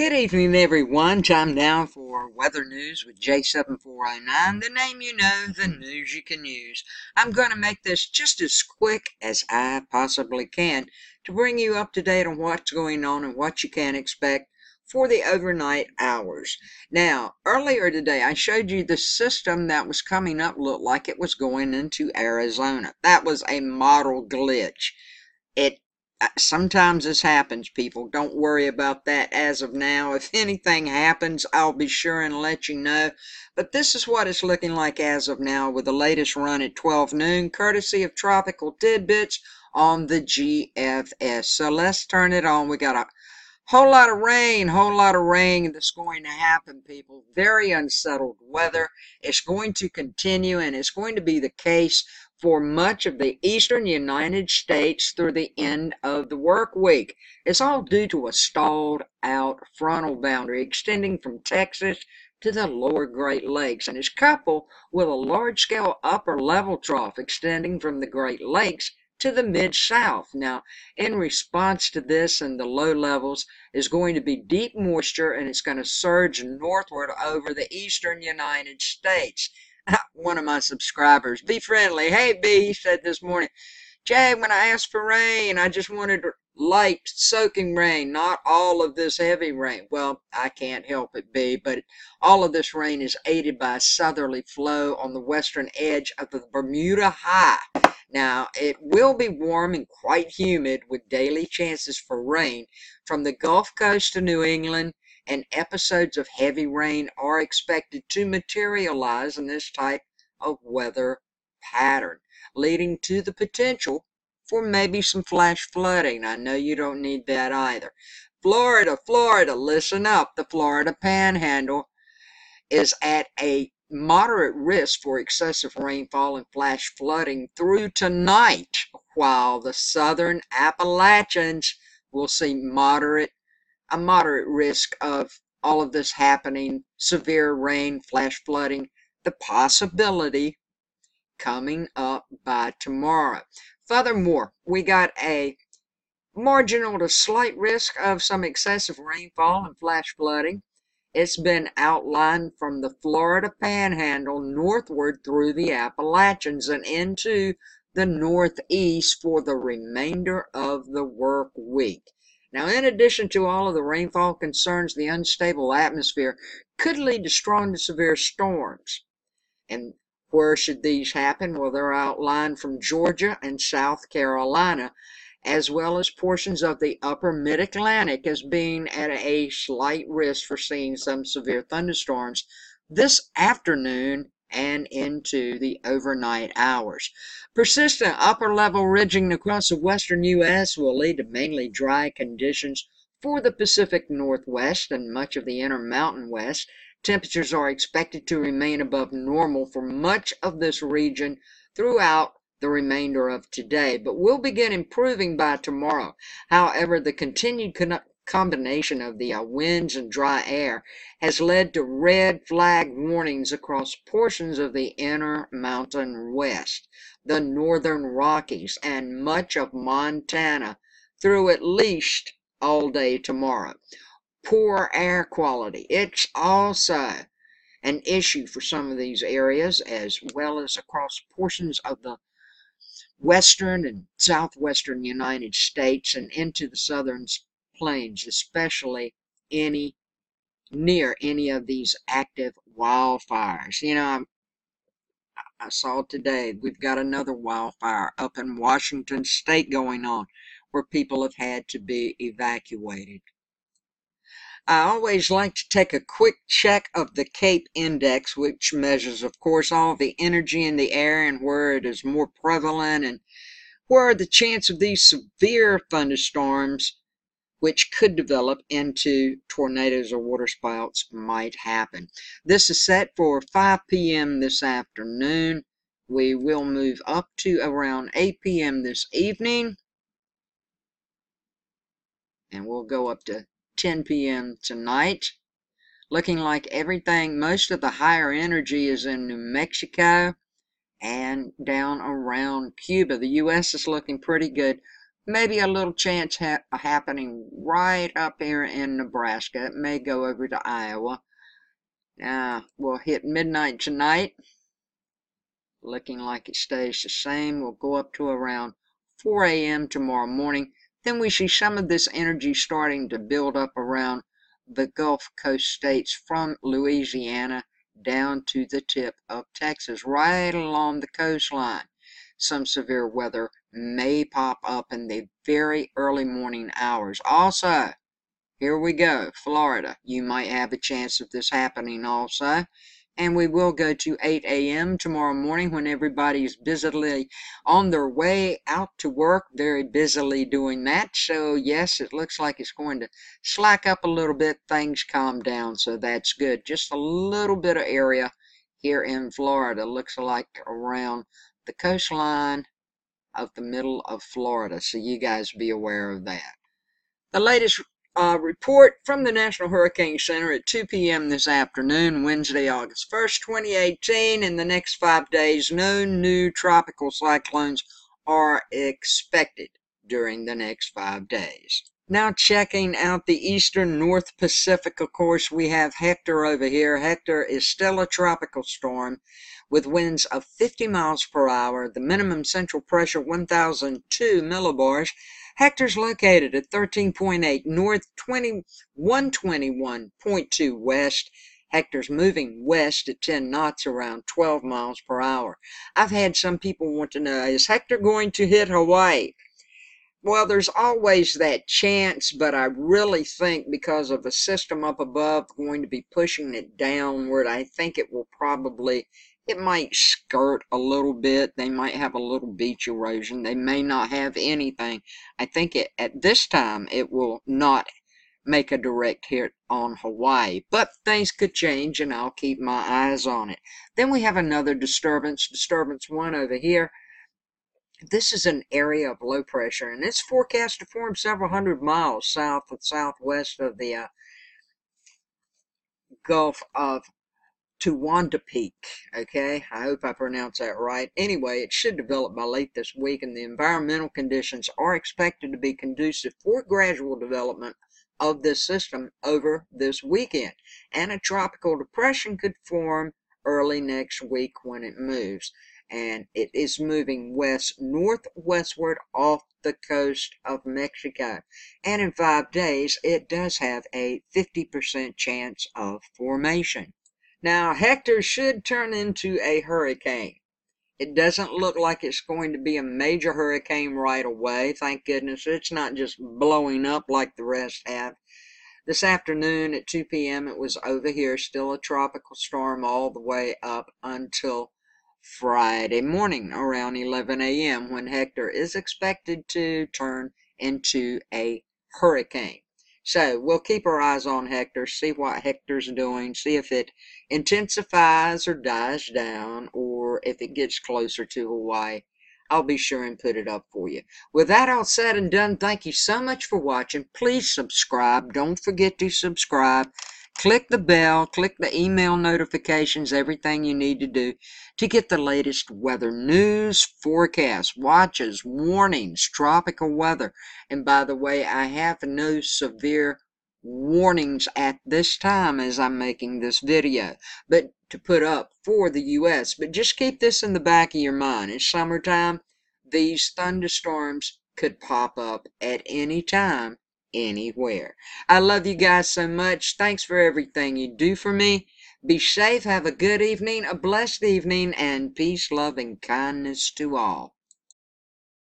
Good evening, everyone. Time now for weather news with J7409. The name you know, the news you can use. I'm going to make this just as quick as I possibly can to bring you up to date on what's going on and what you can expect for the overnight hours. Now, earlier today, I showed you the system that was coming up looked like it was going into Arizona. That was a model glitch. Sometimes this happens, people. Don't worry about that as of now. If anything happens, I'll be sure and let you know. But this is what it's looking like as of now with the latest run at 12 noon, courtesy of Tropical Tidbits on the GFS. So let's turn it on. We got a whole lot of rain that's going to happen, people. Very unsettled weather. It's going to continue, and it's going to be the case for much of the eastern United States through the end of the work week. It's all due to a stalled out frontal boundary extending from Texas to the lower Great Lakes, and is coupled with a large-scale upper level trough extending from the Great Lakes to the mid-south. Now, in response to this and the low levels is going to be deep moisture, and it's going to surge northward over the eastern United States. One of my subscribers, Be Friendly, hey B, he said this morning, Jay, when I asked for rain, I just wanted light soaking rain, not all of this heavy rain. Well, I can't help it, B, but all of this rain is aided by a southerly flow on the western edge of the Bermuda High. Now, it will be warm and quite humid with daily chances for rain from the Gulf Coast to New England, and episodes of heavy rain are expected to materialize in this type of weather pattern, leading to the potential for maybe some flash flooding. I know you don't need that either. Florida, listen up. The Florida Panhandle is at a moderate risk for excessive rainfall and flash flooding through tonight, while the southern Appalachians will see a moderate risk of all of this happening, severe rain, flash flooding, the possibility coming up by tomorrow. Furthermore, we got a marginal to slight risk of some excessive rainfall and flash flooding. It's been outlined from the Florida Panhandle northward through the Appalachians and into the Northeast for the remainder of the work week. Now, in addition to all of the rainfall concerns, the unstable atmosphere could lead to strong to severe storms. And where should these happen? Well, they're outlined from Georgia and South Carolina, as well as portions of the upper mid-Atlantic as being at a slight risk for seeing some severe thunderstorms this afternoon and into the overnight hours. Persistent upper-level ridging across the western U.S. will lead to mainly dry conditions for the Pacific Northwest and much of the Intermountain West. Temperatures are expected to remain above normal for much of this region throughout the remainder of today, but will begin improving by tomorrow. However, the continued combination of the winds and dry air has led to red flag warnings across portions of the Intermountain West, the Northern Rockies, and much of Montana through at least all day tomorrow. Poor air quality. It's also an issue for some of these areas, as well as across portions of the western and southwestern United States and into the southern plains, especially near any of these active wildfires. You know, I saw today we've got another wildfire up in Washington State going on where people have had to be evacuated. I always like to take a quick check of the CAPE index, which measures, of course, all the energy in the air and where it is more prevalent and where the chance of these severe thunderstorms, which could develop into tornadoes or waterspouts, might happen. This is set for 5 p.m. this afternoon. We will move up to around 8 p.m. this evening, and we'll go up to 10 p.m. tonight. Looking like everything, most of the higher energy is in New Mexico and down around Cuba. The U.S. is looking pretty good Maybe a little chance happening right up here in Nebraska. It may go over to Iowa. We'll hit midnight tonight. Looking like it stays the same. We'll go up to around 4 a.m. tomorrow morning. Then we see some of this energy starting to build up around the Gulf Coast states from Louisiana down to the tip of Texas, right along the coastline. Some severe weather may pop up in the very early morning hours. Also, here we go, Florida. You might have a chance of this happening also. And we will go to 8 a.m. tomorrow morning when everybody's busily on their way out to work, very busily doing that. So, yes, it looks like it's going to slack up a little bit. Things calm down, so that's good. Just a little bit of area here in Florida. Looks like around the coastline of the middle of Florida. So you guys be aware of that. The latest report from the National Hurricane Center at 2 p.m. this afternoon, Wednesday, August 1st, 2018. In the next 5 days, no new tropical cyclones are expected during the next 5 days. Now checking out the eastern North Pacific, of course, we have Hector over here. Hector is still a tropical storm with winds of 50 miles per hour. The minimum central pressure, 1,002 millibars. Hector's located at 13.8 north, 121.2 west. Hector's moving west at 10 knots, around 12 miles per hour. I've had some people want to know, is Hector going to hit Hawaii? Well, there's always that chance, but I really think because of a system up above going to be pushing it downward, I think it will probably, it might skirt a little bit. They might have a little beach erosion. They may not have anything. I think at this time it will not make a direct hit on Hawaii, but things could change and I'll keep my eyes on it. Then we have another disturbance 1 over here. This is an area of low pressure, and it's forecast to form several hundred miles south and southwest of the Gulf of Tehuantepec. Okay, I hope I pronounced that right. Anyway, it should develop by late this week, and the environmental conditions are expected to be conducive for gradual development of this system over this weekend. And a tropical depression could form early next week when it moves. And it is moving northwestward off the coast of Mexico. And in 5 days, it does have a 50% chance of formation. Now, Hector should turn into a hurricane. It doesn't look like it's going to be a major hurricane right away. Thank goodness it's not just blowing up like the rest have. This afternoon at 2 p.m. it was over here, still a tropical storm all the way up until Friday morning around 11 a.m. when Hector is expected to turn into a hurricane. So we'll keep our eyes on Hector, see what Hector's doing, see if it intensifies or dies down, or if it gets closer to Hawaii. I'll be sure and put it up for you. With that all said and done, thank you so much for watching. Please subscribe. Don't forget to subscribe. Click the bell, click the email notifications, everything you need to do to get the latest weather news, forecasts, watches, warnings, tropical weather. And by the way, I have no severe warnings at this time as I'm making this video, but to put up for the U.S. But just keep this in the back of your mind. It's summertime. These thunderstorms could pop up at any time, anywhere. I love you guys so much. Thanks for everything you do for me. Be safe. Have a good evening, a blessed evening, and peace, love, and kindness to all.